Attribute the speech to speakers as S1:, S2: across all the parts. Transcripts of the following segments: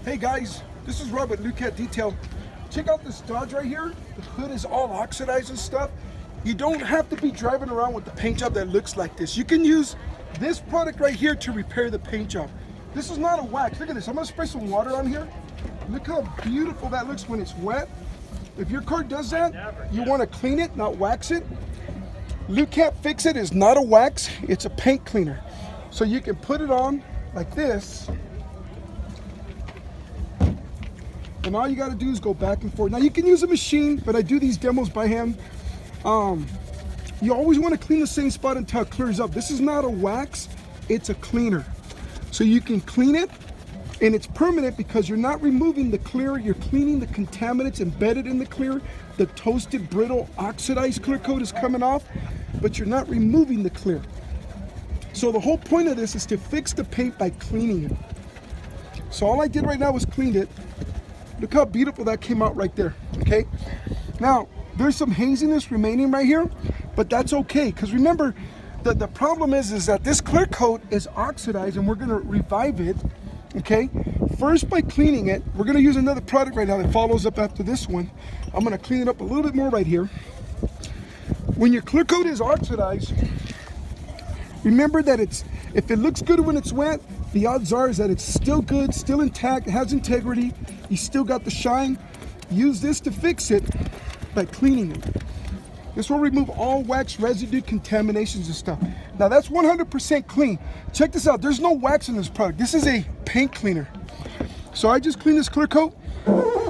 S1: Hey guys, this is Rob with Lukat Detail. Check out this Dodge right here. The hood is all oxidized and stuff. You don't have to be driving around with the paint job that looks like this. You can use this product right here to repair the paint job. This is not a wax. Look at this. I'm gonna spray some water on here. Look how beautiful that looks when it's wet. If your car does that, you want to clean it, not wax it. Lukat Fix It is not a wax, it's a paint cleaner. So you can put it on like this, and all you got to do is go back and forth. Now you can use a machine, but I do these demos by hand. You always want to clean the same spot until it clears up. This is not a wax, it's a cleaner. So you can clean it, and it's permanent because you're not removing the clear, you're cleaning the contaminants embedded in the clear. The toasted, brittle, oxidized clear coat is coming off, but you're not removing the clear. So the whole point of this is to fix the paint by cleaning it. So all I did right now was cleaned it. Look how beautiful that came out right there, okay? Now, there's some haziness remaining right here, but that's okay, because remember, the problem is that this clear coat is oxidized, and we're gonna revive it, okay? First by cleaning it. We're gonna use another product right now that follows up after this one. I'm gonna clean it up a little bit more right here. When your clear coat is oxidized, remember that if it looks good when it's wet, the odds are is that it's still good, still intact, it has integrity, you still got the shine. Use this to fix it by cleaning it. This will remove all wax residue, contaminations and stuff. Now that's 100% clean. Check this out, there's no wax in this product. This is a paint cleaner. So I just cleaned this clear coat,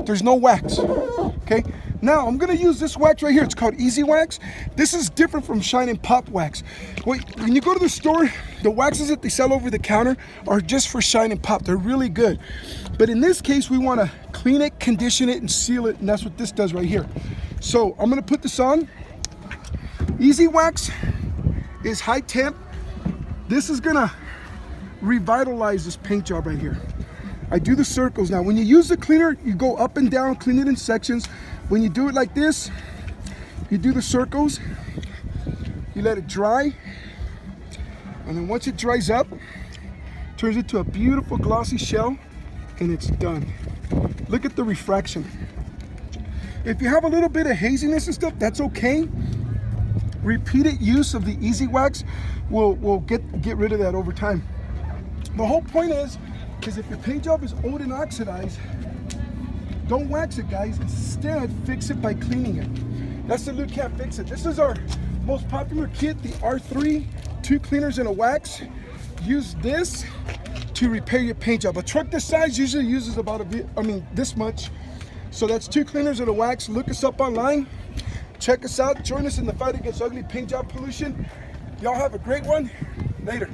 S1: there's no wax, okay? Now I'm gonna use this wax right here. It's called Easy Wax. This is different from Shine and Pop wax. When you go to the store, the waxes that they sell over the counter are just for Shine and Pop. They're really good. But in this case, we wanna clean it, condition it, and seal it, and that's what this does right here. So I'm gonna put this on. Easy Wax is high temp. This is gonna revitalize this paint job right here. I do the circles. Now when you use the cleaner, you go up and down, clean it in sections. When you do it like this, you do the circles, you let it dry, and then once it dries up, turns into a beautiful glossy shell, and it's done. Look at the refraction. If you have a little bit of haziness and stuff, that's okay. Repeated use of the Easy Wax will get rid of that over time. The whole point is if your paint job is old and oxidized, don't wax it, guys. Instead, fix it by cleaning it. That's the Lukat Fix It. This is our most popular kit, the R3, 2 cleaners and a wax. Use this to repair your paint job. A truck this size usually uses about this much. So that's 2 cleaners and a wax. Look us up online. Check us out. Join us in the fight against ugly paint job pollution. Y'all have a great one. Later.